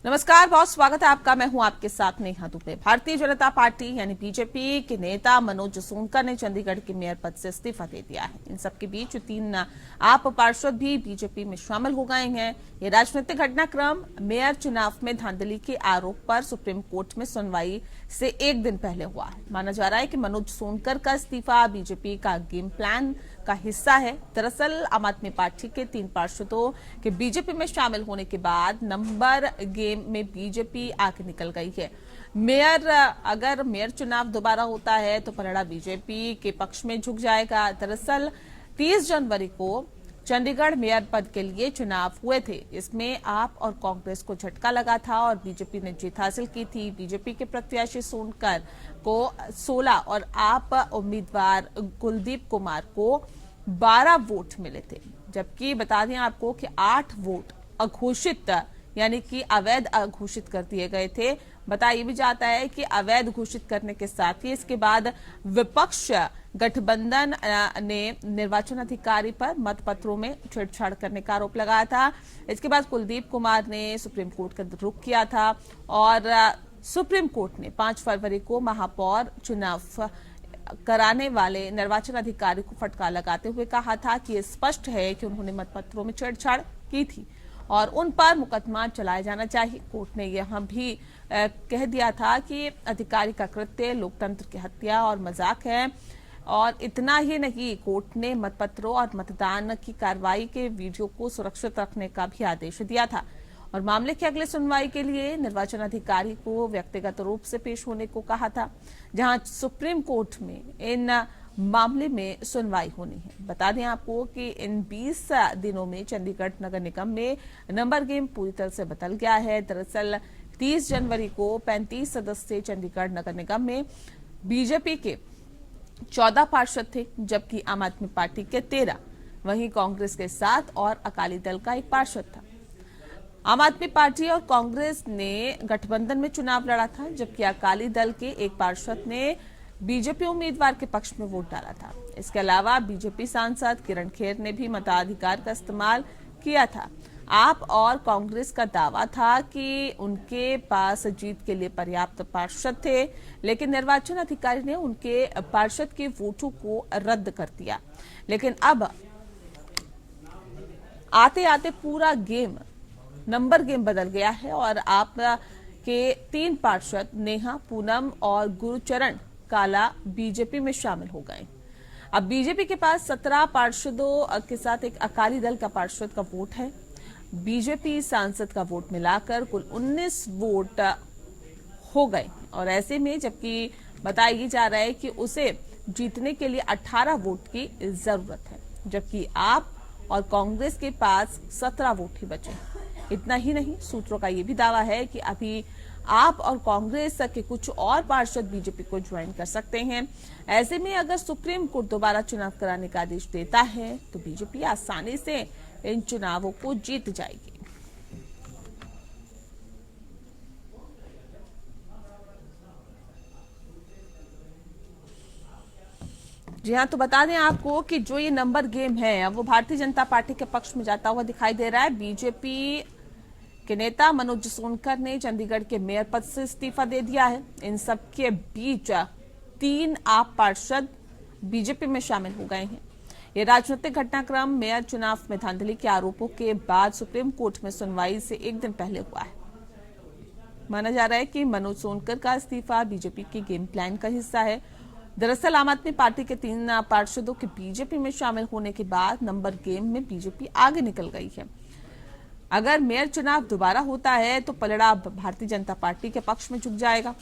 नमस्कार, बहुत स्वागत है आपका। मैं हूं आपके साथ नेहा दुबे। भारतीय जनता पार्टी यानी बीजेपी के नेता मनोज सोनकर ने चंडीगढ़ के मेयर पद से इस्तीफा दे दिया है। इन सबके बीच 3 आप पार्षद भी बीजेपी में शामिल हो गए हैं। ये राजनीतिक घटनाक्रम मेयर चुनाव में धांधली के आरोप पर सुप्रीम कोर्ट में सुनवाई से एक दिन पहले हुआ है। माना जा रहा है कि मनोज सोनकर का इस्तीफा बीजेपी का गेम प्लान का हिस्सा है। दरअसल आम आदमी पार्टी के 3 पार्षदों के बीजेपी में शामिल होने के बाद नंबर गेम में बीजेपी आगे निकल गई है। अगर मेयर चुनाव दोबारा होता है तो पलड़ा बीजेपी के पक्ष में झुक जाएगा। दरअसल 30 जनवरी को चंडीगढ़ मेयर पद के लिए चुनाव हुए थे। इसमें आप और कांग्रेस को झटका लगा था और बीजेपी ने जीत हासिल की थी। बीजेपी के प्रत्याशी सोनकर को 16 और आप उम्मीदवार कुलदीप कुमार को 12 वोट मिले थे, जबकि बता दें आपको कि 8 वोट अघोषित यानी कि अवैध घोषित कर दिए गए थे। बताया भी जाता है कि अवैध घोषित करने के साथ ही इसके बाद विपक्ष गठबंधन ने निर्वाचन अधिकारी पर मतपत्रों में छेड़छाड़ करने का आरोप लगाया था। इसके बाद कुलदीप कुमार ने सुप्रीम कोर्ट का रुख किया था और सुप्रीम कोर्ट ने 5 फरवरी को महापौर चुनाव कराने वाले निर्वाचन अधिकारी को फटकार लगाते हुए कहा था कि यह स्पष्ट है कि उन्होंने मतपत्रों में छेड़छाड़ की थी और उन पर मुकदमा चलाया जाना चाहिए। कोर्ट ने यह भी कह दिया था कि अधिकारी का कृत्य लोकतंत्र की हत्या और मजाक है। और इतना ही नहीं, कोर्ट ने मतपत्रों और मतदान की कार्रवाई के वीडियो को सुरक्षित रखने का भी आदेश दिया था और मामले की अगली सुनवाई के लिए निर्वाचन अधिकारी को व्यक्तिगत रूप से पेश होने को कहा था, जहां सुप्रीम कोर्ट में इन मामले में सुनवाई होनी है। बता दें आपको कि इन 20 दिनों में चंडीगढ़ नगर निगम में नंबर गेम पूरी तरह से बदल गया है। दरअसल 30 जनवरी को 35 सदस्य चंडीगढ़ नगर निगम में बीजेपी के 14 पार्षद थे, जबकि आम आदमी पार्टी के 13, वहीं कांग्रेस के 7 और अकाली दल का 1 पार्षद था। आम आदमी पार्टी और कांग्रेस ने गठबंधन में चुनाव लड़ा था, जबकि अकाली दल के 1 पार्षद ने बीजेपी उम्मीदवार के पक्ष में वोट डाला था। इसके अलावा बीजेपी सांसद किरण खेर ने भी मताधिकार का इस्तेमाल किया था। आप और कांग्रेस का दावा था कि उनके पास जीत के लिए पर्याप्त पार्षद थे, लेकिन निर्वाचन अधिकारी ने उनके पार्षद के वोटों को रद्द कर दिया। लेकिन अब आते आते पूरा गेम नंबर गेम बदल गया है और आप के 3 पार्षद नेहा, पूनम और गुरुचरण काला बीजेपी में शामिल हो गए। अब बीजेपी के पास 17 पार्षदों के साथ एक अकाली दल का पार्षद का वोट है। बीजेपी सांसद का वोट मिलाकर कुल 19 वोट हो गए और ऐसे में जबकि बताया जा रहा है कि उसे जीतने के लिए 18 वोट की जरूरत है, जबकि आप और कांग्रेस के पास 17 वोट ही बचे। इतना ही नहीं, सूत्रों का यह भी दावा है कि अभी आप और कांग्रेस के कुछ और पार्षद बीजेपी को ज्वाइन कर सकते हैं। ऐसे में अगर सुप्रीम कोर्ट दोबारा चुनाव कराने का आदेश देता है तो बीजेपी आसानी से इन चुनावों को जीत जाएगी। जी हाँ, तो बता दें आपको कि जो ये नंबर गेम है वो भारतीय जनता पार्टी के पक्ष में जाता हुआ दिखाई दे रहा है। बीजेपी के नेता मनोज सोनकर ने चंडीगढ़ के मेयर पद से इस्तीफा दे दिया है। इन सबके बीच 3 आप पार्षद बीजेपी में शामिल हो गए हैं। ये राजनीतिक घटनाक्रम मेयर चुनाव में धांधली के आरोपों के बाद सुप्रीम कोर्ट में सुनवाई से एक दिन पहले हुआ है। माना जा रहा है कि मनोज सोनकर का इस्तीफा बीजेपी के गेम प्लान का हिस्सा है। दरअसल आम आदमी पार्टी के 3 पार्षदों के बीजेपी में शामिल होने के बाद नंबर गेम में बीजेपी आगे निकल गई है। अगर मेयर चुनाव दोबारा होता है तो पलड़ा भारतीय जनता पार्टी के पक्ष में झुक जाएगा।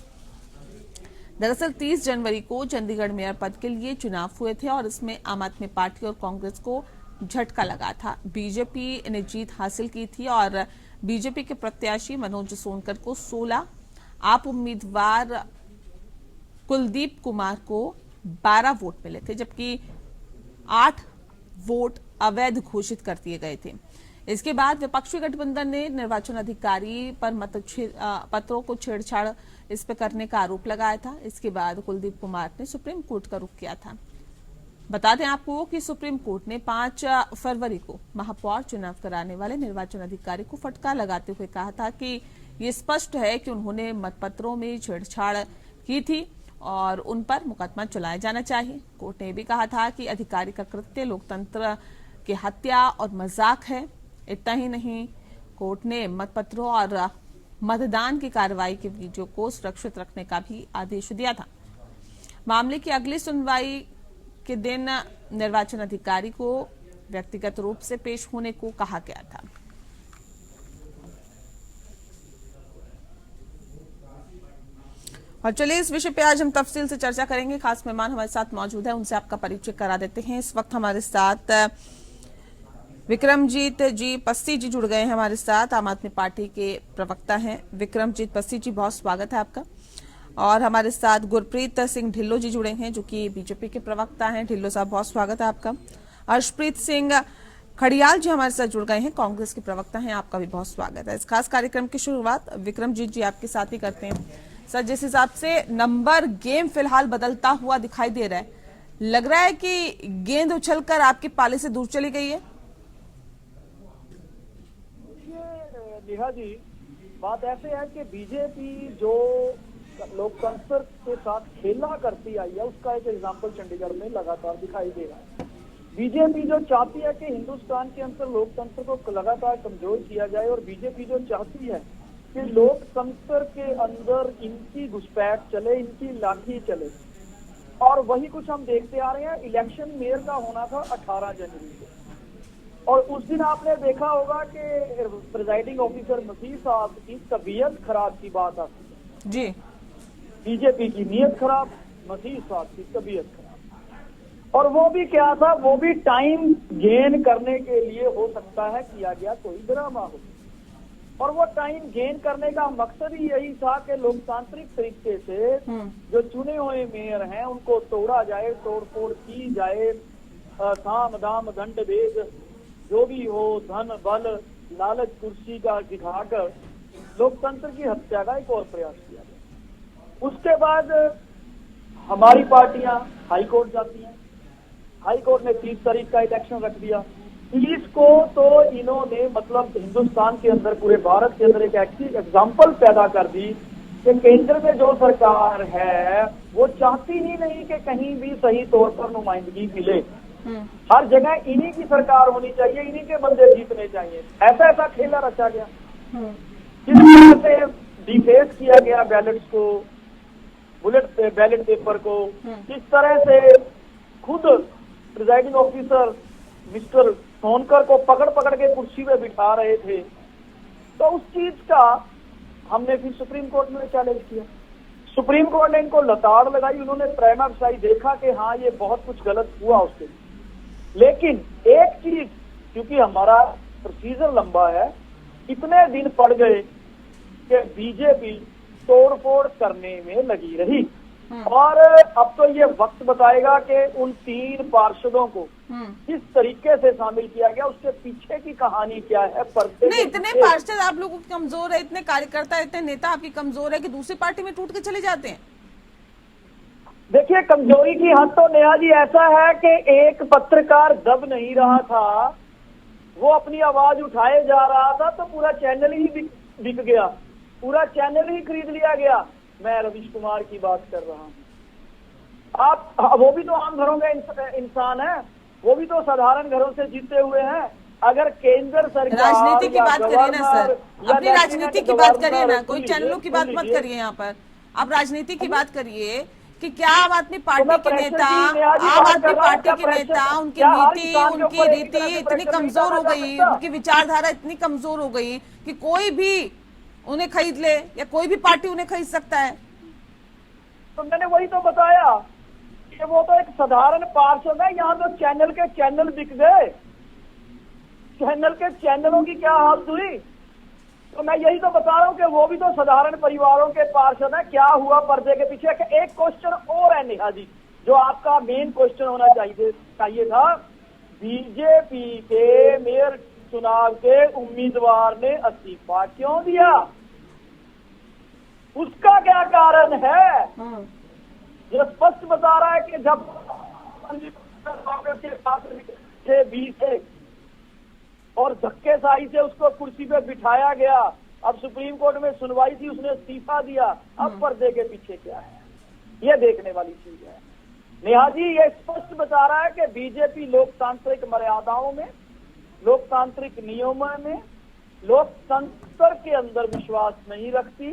दरअसल 30 जनवरी को चंडीगढ़ मेयर पद के लिए चुनाव हुए थे और इसमें आम आदमी पार्टी और कांग्रेस को झटका लगा था। बीजेपी ने जीत हासिल की थी और बीजेपी के प्रत्याशी मनोज सोनकर को 16, आप उम्मीदवार कुलदीप कुमार को 12 वोट मिले थे, जबकि 8 वोट अवैध घोषित कर दिए गए थे। इसके बाद विपक्षी गठबंधन ने निर्वाचन अधिकारी पर मतपत्रों को छेड़छाड़ इस पर करने का आरोप लगाया था। इसके बाद कुलदीप कुमार ने सुप्रीम कोर्ट का रुख किया था। बता दें आपको कि सुप्रीम कोर्ट ने 5 फरवरी को महापौर चुनाव कराने वाले निर्वाचन अधिकारी को फटकार लगाते हुए कहा था कि ये स्पष्ट है कि उन्होंने मतपत्रों में छेड़छाड़ की थी और उन पर मुकदमा चलाया जाना चाहिए। कोर्ट ने भी कहा था कि अधिकारी का कृत्य लोकतंत्र की हत्या और मजाक है। इतना ही नहीं, कोर्ट ने मतपत्रों और मतदान की कार्रवाई के वीडियो को सुरक्षित रखने का भी आदेश दिया था। मामले की अगली सुनवाई के दिन निर्वाचन अधिकारी को व्यक्तिगत रूप से पेश होने को कहा गया था। और चलिए इस विषय पे आज हम तफसील से चर्चा करेंगे। खास मेहमान हमारे साथ मौजूद है, उनसे आपका परिचय करा देते हैं। इस वक्त हमारे साथ विक्रमजीत जी पस्सी जी जुड़ गए हैं हमारे साथ, आम आदमी पार्टी के प्रवक्ता हैं। विक्रमजीत पस्सी जी, बहुत स्वागत है आपका। और हमारे साथ गुरप्रीत सिंह ढिल्लो जी जुड़े हैं, जो कि बीजेपी के प्रवक्ता हैं। ढिल्लो साहब, बहुत स्वागत है आपका। अर्शप्रीत सिंह खड़ियाल जी हमारे साथ जुड़ गए हैं, कांग्रेस के प्रवक्ता हैं। आपका भी बहुत स्वागत है। इस खास कार्यक्रम की शुरुआत विक्रमजीत जी आपके साथ ही करते हैं। सर, जिस हिसाब से नंबर गेम फिलहाल बदलता हुआ दिखाई दे रहा है, लग रहा है कि गेंद उछलकर आपके पाले से दूर चली गई है। नेहा जी, बात ऐसे है कि बीजेपी जो लोकतंत्र के साथ खेला करती आई है, उसका एक एग्जाम्पल चंडीगढ़ में लगातार दिखाई दे रहा है। बीजेपी जो चाहती है कि हिंदुस्तान के अंदर लोकतंत्र को लगातार कमजोर किया जाए, और बीजेपी जो चाहती है कि लोकतंत्र के अंदर इनकी घुसपैठ चले, इनकी लाठी चले, और वही कुछ हम देखते आ रहे हैं। इलेक्शन मेयर का होना था 18 जनवरी को, और उस दिन आपने देखा होगा कि प्रिजाइडिंग ऑफिसर मसीह साहब की तबीयत खराब की बात आती है जी। बीजेपी की नीयत खराब, मसीह साहब की तबीयत खराब, और वो भी क्या था, वो भी टाइम गेन करने के लिए हो सकता है किया गया कोई ड्रामा हो। और वो टाइम गेन करने का मकसद ही यही था कि लोकतांत्रिक तरीके से जो चुने हुए मेयर हैं उनको तोड़ा जाए, तोड़फोड़ की जाए, साम दाम दंड भेद जो भी हो, धन बल लालच कुर्सी का दिखाकर लोकतंत्र की हत्या का एक और प्रयास किया गया। उसके बाद हमारी पार्टियां हाई कोर्ट जाती हैं। हाई कोर्ट ने 30 तारीख का इलेक्शन रख दिया। 30 को तो इन्होंने मतलब हिंदुस्तान के अंदर, पूरे भारत के अंदर एक ऐसी एग्जाम्पल पैदा कर दी कि केंद्र में जो सरकार है वो चाहती ही नहीं कि कहीं भी सही तौर पर नुमाइंदगी मिले। हर जगह इन्हीं की सरकार होनी चाहिए, इन्हीं के बंदे जीतने चाहिए। ऐसा ऐसा खेला रचा गया, किस तरह से डिफेस किया गया बैलेट्स को, बैलेट पेपर को, किस तरह से खुद प्रिजाइडिंग ऑफिसर मिस्टर सोनकर को पकड़ पकड़ के कुर्सी पे बिठा रहे थे। तो उस चीज का हमने फिर सुप्रीम कोर्ट में चैलेंज किया। सुप्रीम कोर्ट ने इनको लताड़ लगाई। उन्होंने प्राइमा फेसाई देखा कि हाँ ये बहुत कुछ गलत हुआ उसके, लेकिन एक चीज, क्योंकि हमारा प्रोसीजर लंबा है, इतने दिन पड़ गए कि बीजेपी तोड़फोड़ करने में लगी रही। और अब तो ये वक्त बताएगा कि उन 3 पार्षदों को किस तरीके से शामिल किया गया, उसके पीछे की कहानी क्या है। नहीं, इतने पार्षद आप लोगों की कमजोर है, इतने कार्यकर्ता, इतने नेता आपकी कमजोर है कि दूसरी पार्टी में टूट के चले जाते हैं। देखिए, कमजोरी की हद तो नेहा जी ऐसा है कि एक पत्रकार दब नहीं रहा था, वो अपनी आवाज उठाए जा रहा था तो पूरा चैनल ही बिक गया, पूरा चैनल ही खरीद लिया गया। मैं रवीश कुमार की बात कर रहा हूं। आप, वो भी तो आम घरों के इंसान है, वो भी तो साधारण घरों से जीते हुए हैं। अगर केंद्र सरकार, राजनीति की बात करिए ना सर, अपनी राजनीति की बात करिए ना, कोई चैनलों की बात मत करिए। यहाँ पर आप राजनीति की बात करिए कि क्या आम आदमी पार्टी के नेता, आम आदमी पार्टी के नेता, उनकी नीति, उनकी रीति इतनी कमजोर हो गई, उनकी विचारधारा इतनी कमजोर हो गई कि कोई भी उन्हें खरीद ले, या कोई भी पार्टी उन्हें खरीद सकता है। तो मैंने वही तो बताया कि वो तो एक साधारण पार्षद है। यहाँ तो चैनल के चैनल बिक गए, चैनल के चैनलों की क्या हालत हुई। तो मैं यही तो बता रहा हूँ कि वो भी तो साधारण परिवारों के पार्षद है। क्या हुआ पर्दे के पीछे। एक क्वेश्चन और है नेहा जी, जो आपका मेन क्वेश्चन होना चाहिए था। बीजेपी के मेयर चुनाव के उम्मीदवार ने इस्तीफा क्यों दिया, उसका क्या कारण है। ये स्पष्ट बता रहा है कि जब कांग्रेस के पास थे 20 और धक्केशाही से उसको कुर्सी पे बिठाया गया, अब सुप्रीम कोर्ट में सुनवाई थी, उसने इस्तीफा दिया, अब पर्दे के पीछे क्या है, ये देखने वाली चीज है। नेहा जी ये स्पष्ट बता रहा है कि बीजेपी लोकतांत्रिक मर्यादाओं में, लोकतांत्रिक नियमों में, लोकतंत्र के अंदर विश्वास नहीं रखती।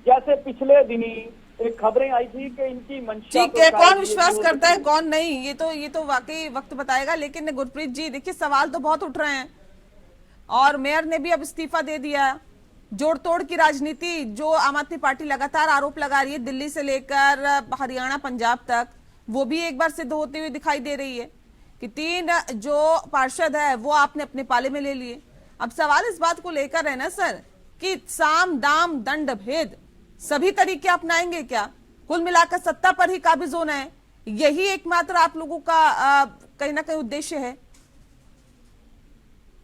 जैसे पिछले दिनी एक खबरें आई थी कि इनकी मंशा, ठीक है, कौन विश्वास करता है कौन नहीं, ये तो वाकई वक्त बताएगा। लेकिन गुरप्रीत जी देखिए, सवाल तो बहुत उठ रहे हैं और मेयर ने भी अब इस्तीफा दे दिया। जोड़ तोड़ की राजनीति जो आम आदमी पार्टी लगातार आरोप लगा रही है, दिल्ली से लेकर हरियाणा पंजाब तक, वो भी एक बार सिद्ध होती हुई दिखाई दे रही है कि 3 जो पार्षद है वो आपने अपने पाले में ले लिए। अब सवाल इस बात को लेकर है ना सर कि साम दाम दंड भेद सभी तरीके अपनाएंगे क्या? कुल मिलाकर सत्ता पर ही काबिज होना है, यही एकमात्र आप लोगों का कहीं ना कहीं उद्देश्य है।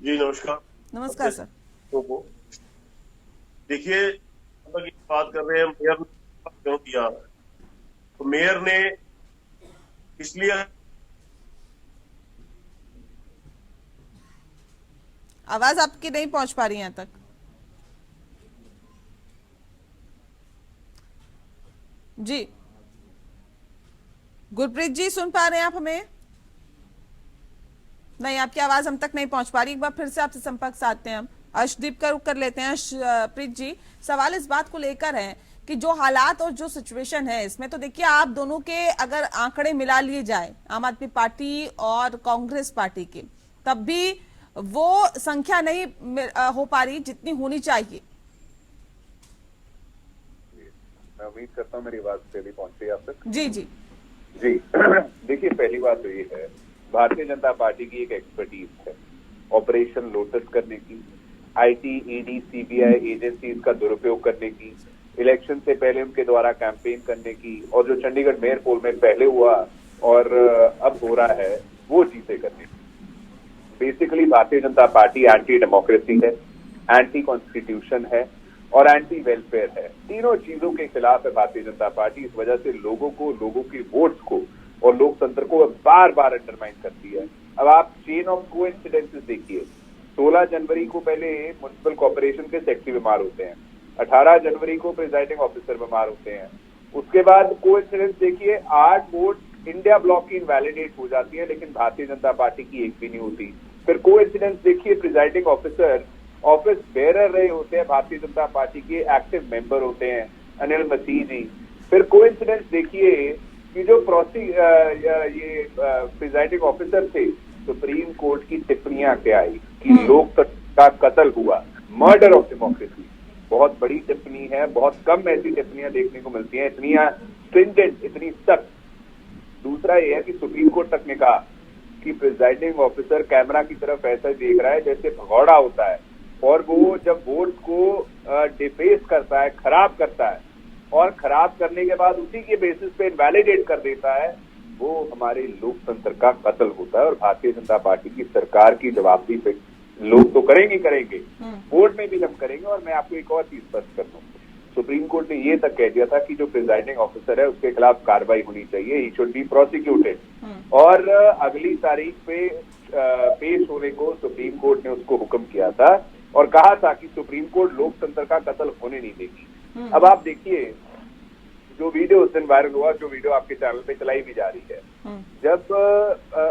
जी नमस्कार। नमस्कार सर। देखिए, बात कर रहे हैं मेयर ने क्यों किया, तो मेयर ने इसलिए, आवाज आपकी नहीं पहुंच पा रही है यहाँ तक। जी गुरप्रीत जी सुन पा रहे हैं आप हमें? नहीं, आपकी आवाज हम तक नहीं पहुंच पा रही। एक बार फिर से आपसे संपर्क साधते हैं हम। अर्शदीप का रुख कर लेते हैं। अर्शप्रीत जी, सवाल इस बात को लेकर है कि जो हालात और जो सिचुएशन है इसमें, तो देखिए आप दोनों के अगर आंकड़े मिला लिए जाए, आम आदमी पार्टी और कांग्रेस पार्टी के, तब भी वो संख्या नहीं हो पा रही जितनी होनी चाहिए। मैं उम्मीद करता हूँ मेरी आवाज पहले पहुंच रही है आप तक। जी जी जी देखिए, पहली बात तो ये है, भारतीय जनता पार्टी की एक एक्सपर्टीज है ऑपरेशन लोटस करने की, आईटी, ईडी, सीबीआई एजेंसीज का दुरुपयोग करने की, इलेक्शन से पहले उनके द्वारा कैंपेन करने की, और जो चंडीगढ़ मेयर पोल में पहले हुआ और अब हो रहा है वो चीजें करने की। Basically Bharatiya Janata party anti democracy है, एंटी कॉन्स्टिट्यूशन है और एंटी वेलफेयर है। तीनों चीजों के खिलाफ है भारतीय जनता पार्टी। इस वजह से लोगों के वोट्स को और लोकतंत्र को बार बार अंडरमाइन करती है। अब आप चेन ऑफ कोइंसिडेंसेस देखिए, 16 जनवरी को पहले म्युनिसिपल कॉर्पोरेशन के सेक्रेटरी बीमार होते हैं, 18 जनवरी को प्रिजाइडिंग ऑफिसर बीमार होते हैं, उसके बाद कोइंसिडेंस देखिए 8 वोट इंडिया ब्लॉक की इनवैलिडेट हो जाती है, लेकिन भारतीय जनता पार्टी की एक भी नहीं होती। फिर कोइंसिडेंस देखिए, प्रिजाइडिंग ऑफिसर ऑफिस बेरर रहे होते हैं, भारतीय जनता पार्टी के एक्टिव मेंबर होते हैं, अनिल मसीह जी। फिर कोइंसिडेंस देखिए कि जो प्रिजाइडिंग ऑफिसर थे, सुप्रीम कोर्ट की टिप्पणियां क्या आई कि लोकतंत्र का कत्ल हुआ, मर्डर ऑफ डेमोक्रेसी। बहुत बड़ी टिप्पणी है, बहुत कम ऐसी टिप्पणियां देखने को मिलती हैं, इतनी स्ट्रिंजेंट, इतनी सख्त। दूसरा ये है कि सुप्रीम कोर्ट तक ने कहा कि प्रिजाइडिंग ऑफिसर कैमरा की तरफ ऐसा देख रहा है जैसे भगौड़ा होता है, और वो जब वोट को डिफेस करता है, खराब करता है, और खराब करने के बाद उसी के बेसिस पे इनवैलिडेट कर देता है, वो हमारे लोकतंत्र का कत्ल होता है। और भारतीय जनता पार्टी की सरकार की जवाबदेही पे लोग तो करेंगे, वोट में भी हम करेंगे। और मैं आपको एक और चीज स्पष्ट कर दूं, सुप्रीम कोर्ट ने ये तक कह दिया था कि जो प्रिजाइडिंग ऑफिसर है उसके खिलाफ कार्रवाई होनी चाहिए, ही शुड बी प्रोसिक्यूटेड। और अगली तारीख पे पेश होने को सुप्रीम कोर्ट ने उसको हुक्म किया था और कहा था कि सुप्रीम कोर्ट लोकतंत्र का कत्ल होने नहीं देगी। अब आप देखिए, जो वीडियो उस दिन वायरल हुआ, जो वीडियो आपके चैनल पे चलाई भी जा रही है, जब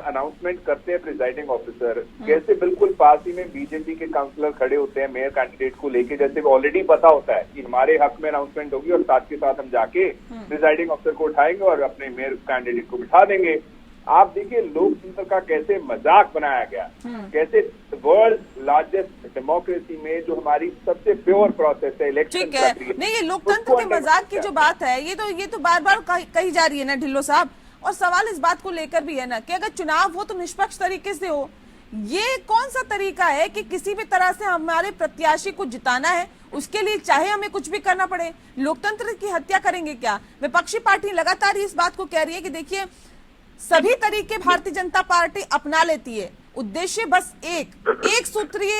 अनाउंसमेंट करते हैं प्रिजाइडिंग ऑफिसर, कैसे बिल्कुल पास ही में बीजेपी के काउंसलर खड़े होते हैं मेयर कैंडिडेट को लेके, जैसे ऑलरेडी पता होता है कि हमारे हक में अनाउंसमेंट होगी और साथ के साथ हम जाके प्रिजाइडिंग ऑफिसर को उठाएंगे और अपने मेयर कैंडिडेट को बिठा देंगे। आप देखिए लोकतंत्र का कैसे मजाक बनाया गया, कैसे वर्ल्ड लार्जेस्ट डेमोक्रेसी में जो हमारी सबसे प्योर प्रोसेस है इलेक्शन, ठीक है, नहीं ये लोकतंत्र के मजाक की जो बात है, ये तो बार बार कही जा रही है ना ढिल्लो साहब। और सवाल इस बात को लेकर भी है ना कि अगर चुनाव हो तो निष्पक्ष तरीके से हो। ये कौन सा तरीका है कि किसी भी तरह से हमारे प्रत्याशी को जिताना है, उसके लिए चाहे हमें कुछ भी करना पड़े, लोकतंत्र की हत्या करेंगे क्या? विपक्षी पार्टी लगातार इस बात को कह रही है कि देखिए सभी तरीके भारतीय जनता पार्टी अपना लेती है, उद्देश्य बस एक सूत्रीय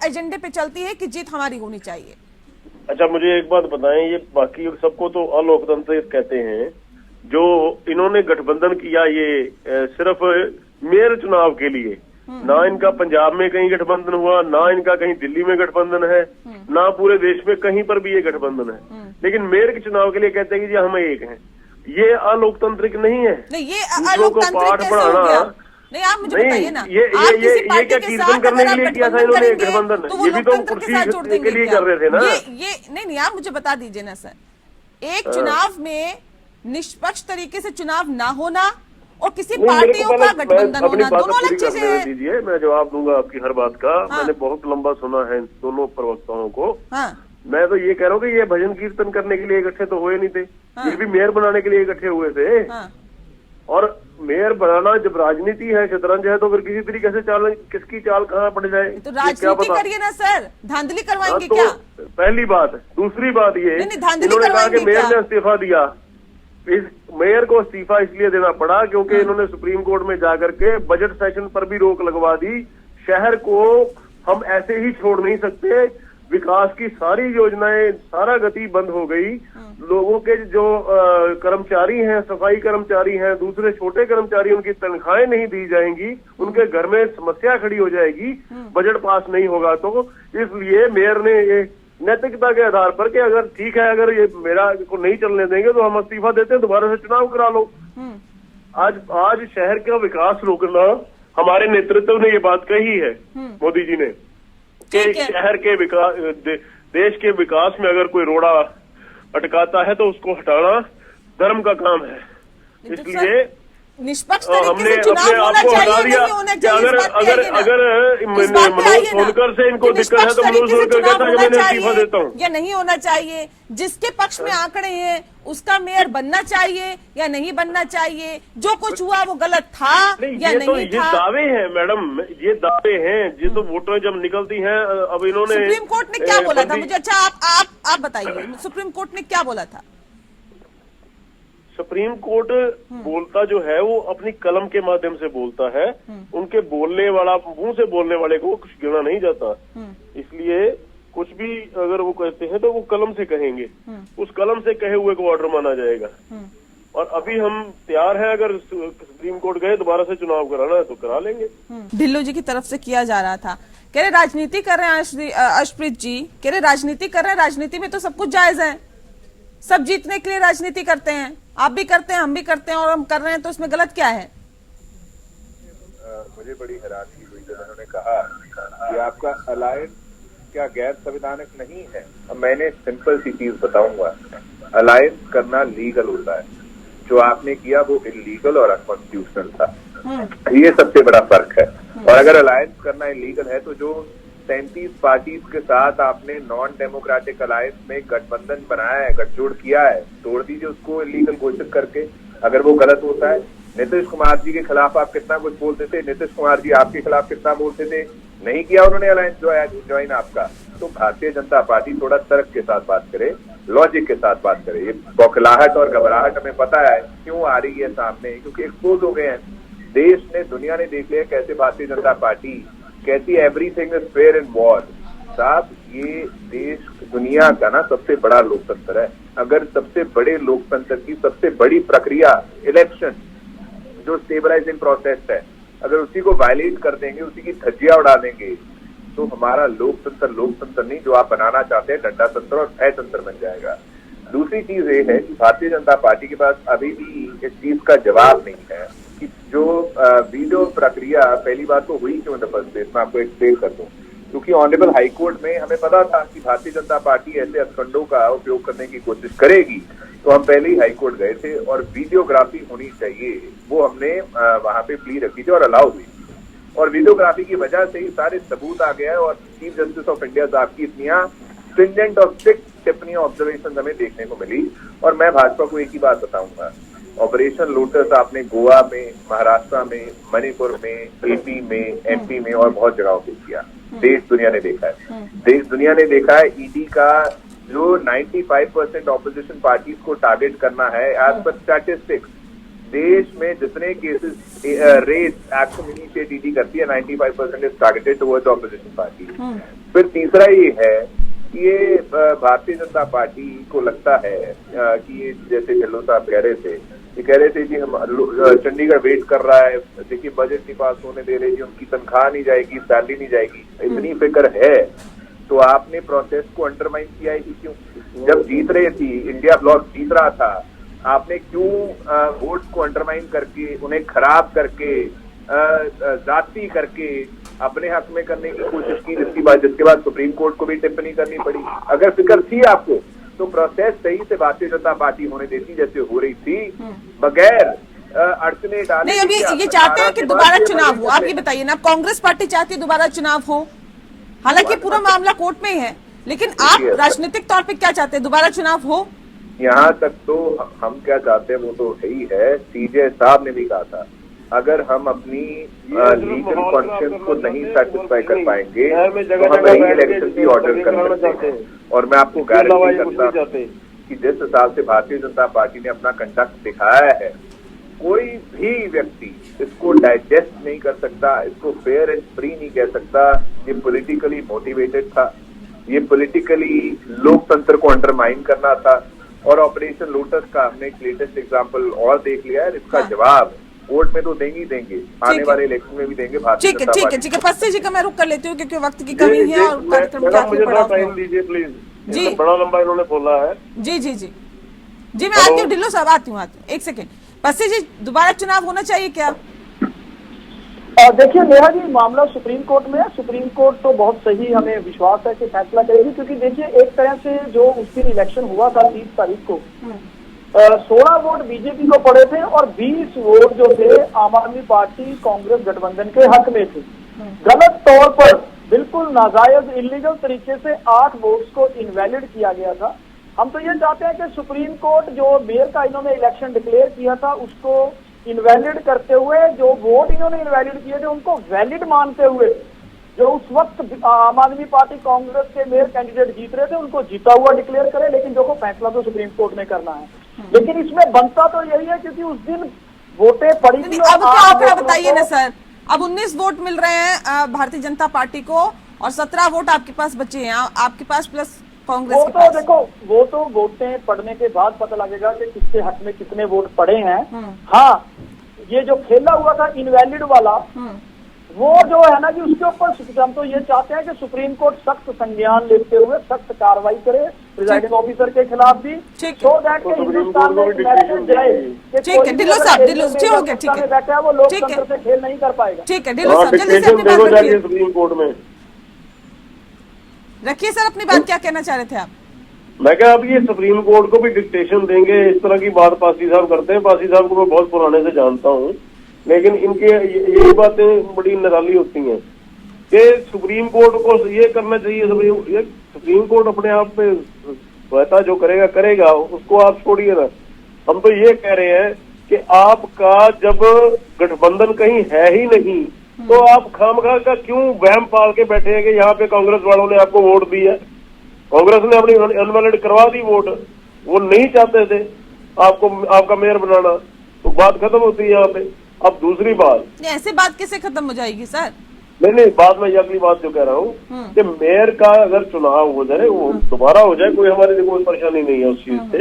एजेंडे पे चलती है कि जीत हमारी होनी चाहिए। अच्छा मुझे एक बात बताएं, ये बाकी सबको तो अलोकतांत्रिक कहते हैं, जो इन्होंने गठबंधन किया ये सिर्फ मेयर चुनाव के लिए, ना इनका पंजाब में कहीं गठबंधन हुआ, ना इनका कहीं दिल्ली में गठबंधन है, ना पूरे देश में कहीं पर भी ये गठबंधन है। लेकिन मेयर के चुनाव के लिए कहते हैं कि जी हम एक हैं। ये अलोकतांत्रिक नहीं है। नहीं, ये दूसरों को अलोकतांत्रिक पाठ कैसे हो पढ़ाना गया? नहीं, आप मुझे बताइए ना, ये आप किसी ये पार्टी क्या के कीर्तन साथ करने अगर के लिए आप किया था गठबंधन इन्होंने करेंगे, गठबंधन? तो वो ये भी तो लोकतंत्र के साथ जोड़ कुर्सी देंगे के लिए क्या? कर रहे थे ना। ये नहीं, आप मुझे बता दीजिए ना सर, एक चुनाव में निष्पक्ष तरीके से चुनाव ना होना और किसी पार्टियों का गठबंधन होना, दोनों अलग चीजें हैं। दीजिए, मैं जवाब दूंगा आपकी हर बात का। हाँ। मैंने बहुत लंबा सुना है इन दोनों प्रवक्ताओं को। हाँ, मैं तो ये कह रहा हूँ कि ये भजन कीर्तन करने के लिए इकट्ठे तो हुए नहीं थे। हाँ। ये भी मेयर बनाने के लिए इकट्ठे हुए थे। हाँ, और मेयर बनाना जब राजनीति है, शतरंज है, तो फिर किसी तरीके से चाल, किसकी चाल कहाँ पड़ जाए तो ये क्या राजनीति पता। करिए ना सर, धांधली करवाएंगे तो क्या? पहली बात। दूसरी बात ये, नहीं, धांधली इन्होंने कहा कि करवाएंगे मेयर क्या? ने इस्तीफा दिया। इस मेयर को इस्तीफा इसलिए देना पड़ा क्योंकि इन्होंने सुप्रीम कोर्ट में जाकर के बजट सेशन पर भी रोक लगवा दी। शहर को हम ऐसे ही छोड़ नहीं सकते। विकास की सारी योजनाएं, सारा गति बंद हो गई। लोगों के जो कर्मचारी हैं, सफाई कर्मचारी हैं, दूसरे छोटे कर्मचारी, उनकी तनख्वाहें नहीं दी जाएंगी, उनके घर में समस्या खड़ी हो जाएगी बजट पास नहीं होगा तो। इसलिए मेयर ने ये नैतिकता के आधार पर कि अगर ठीक है, अगर ये मेरा को नहीं चलने देंगे तो हम इस्तीफा देते हैं, दोबारा से चुनाव करा लो। आज शहर का विकास रोकना, हमारे नेतृत्व ने ये बात कही है, मोदी जी ने, कि शहर के विकास, देश के विकास में अगर कोई रोड़ा अटकाता है तो उसको हटाना धर्म का काम है। इसलिए निष्पक्ष तरीके हमने से चुनाव अपने होना आप को हटा चाहिए, दिया नहीं होना कि चाहिए, इस बात पे आइए ना। अगर इस बात पे मनोज आइए ना सोनकर से इनको कि दिक्कत है तो निष्पक्ष मनोज तरीके से सोनकर चुनाव कहता है कि होना मैं इस्तीफा देता चाहिए हूँ। या नहीं होना चाहिए, जिसके पक्ष में आंकड़े हैं उसका मेयर बनना चाहिए या नहीं बनना चाहिए, जो कुछ हुआ वो गलत था या ये तो नहीं ये था। दावे हैं मैडम, ये दावे हैं। ये तो वोटर जब निकलती हैं, अब इन्होंने सुप्रीम कोर्ट ने क्या बोला था मुझे? अच्छा, आप बताइए, सुप्रीम कोर्ट ने क्या बोला था? सुप्रीम कोर्ट बोलता जो है वो अपनी कलम के माध्यम से बोलता है। उनके बोलने वाला, मुंह से बोलने वाले को कुछ गिना नहीं जाता। इसलिए कुछ भी अगर वो कहते हैं तो वो कलम से कहेंगे, उस कलम से कहे हुए को ऑर्डर माना जाएगा। और अभी हम तैयार हैं, अगर सुप्रीम कोर्ट गए दोबारा से चुनाव कराना है तो करा लेंगे। ढिल्लो जी की तरफ से किया जा रहा था, कह रहे राजनीति कर रहे हैं अर्शप्रीत जी, कह रहे राजनीति कर रहे हैं, राजनीति में तो सब कुछ जायज है, सब जीतने के लिए राजनीति करते हैं, आप भी करते हैं, हम भी करते हैं, और हम कर रहे हैं तो उसमें गलत क्या है? मुझे बड़ी हैरानी हुई जब उन्होंने कहा कि आपका अलायंस क्या गैर संवैधानिक नहीं है। अब मैंने सिंपल सी चीज बताऊंगा, अलायंस करना लीगल होता है, जो आपने किया वो इलीगल और अनकॉन्स्टिट्यूशनल था। ये सबसे बड़ा फर्क है। और अगर अलायंस करना इलीगल है तो जो 37 पार्टीज के साथ आपने नॉन डेमोक्रेटिक अलायंस में गठबंधन बनाया है, गठजोड़ किया है, तोड़ दीजिए उसको इलीगल घोषित करके। अगर वो गलत होता है, नीतीश कुमार जी के खिलाफ आप कितना कुछ बोलते थे, नीतीश कुमार जी आपके खिलाफ कितना बोलते थे, नहीं किया उन्होंने अलायंस ज्वाइन आपका, तो भारतीय जनता पार्टी थोड़ा तर्क के साथ बात करे, लॉजिक के साथ बात करे। ये बौखलाहट और घबराहट हमें पता है क्यों आ रही है सामने, क्योंकि एक्सपोज हो गए हैं। देश ने, दुनिया ने देख लिया कैसे भारतीय जनता पार्टी कहती है everything is fair in war. साहब, ये देश दुनिया का ना सबसे बड़ा लोकतंत्र है। अगर सबसे बड़े लोकतंत्र की सबसे बड़ी प्रक्रिया इलेक्शन, जो स्टेबलाइजिंग प्रोसेस है, अगर उसी को वायलेट कर देंगे, उसी की धज्जियां उड़ा देंगे, तो हमारा लोकतंत्र नहीं, जो आप बनाना चाहते हैं डंडा तंत्र और भय तंत्र बन जाएगा। दूसरी चीज ये है कि भारतीय जनता पार्टी के पास अभी भी इस चीज का जवाब नहीं है कि जो वीडियो प्रक्रिया पहली बार तो हुई क्यों इन द फर्स्ट प्लेस। मैं आपको एक्सप्लेन कर दूं, क्योंकि ऑनरेबल हाईकोर्ट में हमें पता था कि भारतीय जनता पार्टी ऐसे हथकंडों का उपयोग करने की कोशिश करेगी, तो हम पहले ही हाईकोर्ट गए थे और वीडियोग्राफी होनी चाहिए, वो हमने वहां पे प्ली रखी थी और अलाउ हुई। और वीडियोग्राफी की वजह से ही सारे सबूत आ गया है और चीफ जस्टिस ऑफ इंडिया साहब की इतनी स्ट्रिंजेंट और स्ट्रिक्ट टिप्पणियां, ऑब्जर्वेशन हमें देखने को मिली। और मैं भाजपा को एक ही बात बताऊंगा, ऑपरेशन लोटस आपने गोवा में, महाराष्ट्र में, मणिपुर में, एपी में, एमपी में और बहुत जगहों पे किया। देश दुनिया ने देखा है, देश दुनिया ने देखा है ईडी का जो 95% ऑपोजिशन पार्टीज को टारगेट करना है एज पर स्टैटिस्टिक्स। देश में जितने cases race action initiate ED करती है 95% is targeted towards opposition party. फिर तीसरा ये है कि ये भारतीय जनता पार्टी को लगता है कि ये जैसे ढिल्लो साहब कह रहे थे ये कह रहे थे जी हम चंडीगढ़ वेट कर रहा है, देखिए बजट नहीं पास होने दे रहे जी, उनकी तनख्वाह नहीं जाएगी, सैलरी नहीं जाएगी, इतनी फिक्र है तो आपने प्रोसेस को अंडरमाइन किया ही क्यों? जब जीत रही थी, इंडिया ब्लॉक जीत रहा था, आपने क्यों वोट्स को अंडरमाइन करके, उन्हें खराब करके, जाती करके अपने हक में करने की कोशिश की, जिसके बाद सुप्रीम कोर्ट को भी टिप्पणी करनी पड़ी? अगर फिक्र थी आपको तो प्रोसेस सही से भारतीय जनता पार्टी होने देती जैसे हो रही थी, बगैर अड़चने डाले। नहीं, अभी ये चाहते हैं कि दोबारा चुनाव हो। आप ये बताइए ना, कांग्रेस पार्टी चाहती है दोबारा चुनाव हो, हालांकि पूरा मामला कोर्ट में ही है, लेकिन आप राजनीतिक तौर पे क्या चाहते हैं, दोबारा चुनाव हो? यहाँ तक तो हम क्या चाहते हैं वो तो है ही है, सीजे साहब ने भी कहा था अगर हम अपनी लीगल कॉन्शियंस को नहीं सेटिस्फाई कर पाएंगे तो हम री इलेक्शन की ऑर्डर कर सकते हैं। और मैं आपको गारंटी करता हूँ कि जिस हिसाब से भारतीय जनता पार्टी ने अपना कंडक्ट दिखाया है, कोई भी व्यक्ति इसको डाइजेस्ट नहीं कर सकता, इसको फेयर एंड फ्री नहीं कह सकता। ये पॉलिटिकली मोटिवेटेड था, ये पॉलिटिकली लोकतंत्र को अंडरमाइन करना था। और ऑपरेशन लोटस का हमने एक लेटेस्ट एग्जांपल और देख लिया है, इसका जवाब कोर्ट में तो देंगे, आने वाले इलेक्शन में भी देंगे भारतीय जनता पार्टी। ठीक है, पस्सी जी का मैं रुक कर लेती हूँ क्योंकि वक्त की कमी है और कार्यक्रम मुझे टाइम दीजिए प्लीज जी, बड़ा लंबा इन्होंने बोला है। जी मैं आती हूँ, ढिल्लो साहब आती हूँ, एक सेकेंड। पस्सी जी, दोबारा चुनाव होना चाहिए क्या? देखिए नेहा जी, मामला सुप्रीम कोर्ट में है। सुप्रीम कोर्ट तो बहुत सही, हमें विश्वास है कि फैसला करेगी, क्योंकि देखिए एक तरह से जो उस दिन इलेक्शन हुआ था 30 तारीख को, 16 वोट बीजेपी को पड़े थे और 20 वोट जो थे आम आदमी पार्टी कांग्रेस गठबंधन के हक में थे। गलत तौर पर, बिल्कुल नाजायज इलीगल तरीके से 8 वोट्स को इनवैलिड किया गया था। हम तो ये चाहते हैं कि सुप्रीम कोर्ट जो मेयर का इन्होंने इलेक्शन डिक्लेयर किया था उसको इनवैलिड करते हुए, जो वोट इन्होंने इनवैलिड किए थे उनको वैलिड मानते हुए, जो उस वक्त आम आदमी पार्टी कांग्रेस के मेयर कैंडिडेट जीत रहे थे उनको जीता हुआ डिक्लेयर करे। लेकिन देखो फैसला तो सुप्रीम कोर्ट ने करना है, लेकिन इसमें बनता तो यही है क्योंकि उस दिन वोटें पड़ी थी। अब क्या आंकड़ा बताइए ना सर, अब 19 वोट मिल रहे हैं भारतीय जनता पार्टी को और 17 वोट आपके पास बचे हैं, आपके पास प्लस कांग्रेस के पास। देखो वो तो वोटें पड़ने के बाद पता लगेगा कि किसके हक में कितने वोट पड़े हैं। हाँ, ये जो खेला हुआ था इनवैलिड वाला, वो जो है ना कि उसके ऊपर हम तो ये चाहते हैं कि सुप्रीम कोर्ट सख्त संज्ञान लेते हुए सख्त कार्रवाई करे प्रिजाइडिंग ऑफिसर के खिलाफ भी, सो दैट के हिंदुस्तान में मैसेज जाए। ठीक है ढिल्लो साहब, ठीक है, बैठा है वो लोकतंत्र से खेल नहीं कर पाएगा। ठीक है ढिल्लो साहब, जल्दी से अपनी बात रखिए सुप्रीम कोर्ट में। रखिए सर अपनी बात, क्या कहना चाह रहे थे आप? मैं क्या, अब ये सुप्रीम कोर्ट को भी डिक्टेशन देंगे, इस तरह की बात पासी साहब करते हैं। पासी साहब को मैं बहुत पुराने से जानता हूँ, लेकिन इनके यही बातें बड़ी निराली होती हैं कि सुप्रीम कोर्ट को ये करना चाहिए। सुप्रीम कोर्ट अपने आप पे बहता जो करेगा उसको आप छोड़िए ना। हम तो ये कह रहे हैं कि आपका जब गठबंधन कहीं है ही नहीं तो आप खामखा का क्यों वहम पाल के बैठे हैं कि यहाँ पे कांग्रेस वालों ने आपको वोट दी है। कांग्रेस ने अपनी इनवैलिड करवा दी वोट, वो नहीं चाहते थे आपको आपका मेयर बनाना, तो बात खत्म होती है यहाँ पे। अब दूसरी बात, ऐसे बात कैसे खत्म हो जाएगी सर? नहीं, बात मैं अगली बात जो कह रहा हूँ कि मेयर का अगर चुनाव हो जाए, वो दोबारा हो जाए, कोई हमारे लिए कोई परेशानी नहीं है उस चीज से।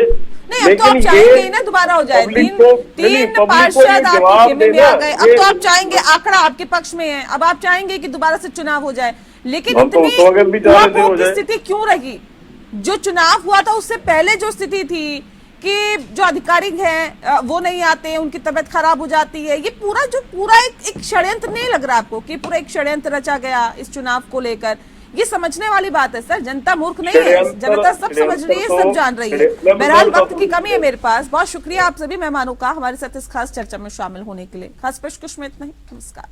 नहीं, अब तो आप चाहेंगे ना दोबारा हो जाए, तीन पार्षद आपके खेमे में आ गए, अब तो आप चाहेंगे, आंकड़ा आपके पक्ष में है, अब आप चाहेंगे कि दोबारा से चुनाव हो जाए। लेकिन इतनी स्थिति क्यों रही? जो चुनाव हुआ था उससे पहले जो स्थिति थी कि जो अधिकारी हैं वो नहीं आते, उनकी तबीयत खराब हो जाती है, ये पूरा एक षड्यंत्र नहीं लग रहा आपको कि पूरा एक षड्यंत्र रचा गया इस चुनाव को लेकर? ये समझने वाली बात है सर, जनता मूर्ख नहीं है, जनता सब समझ रही है, सब जान रही है। बहरहाल वक्त की कमी है मेरे पास। बहुत शुक्रिया आप सभी मेहमानों का हमारे साथ इस खास चर्चा में शामिल होने के लिए। खास पेशकश में इतना ही, नमस्कार।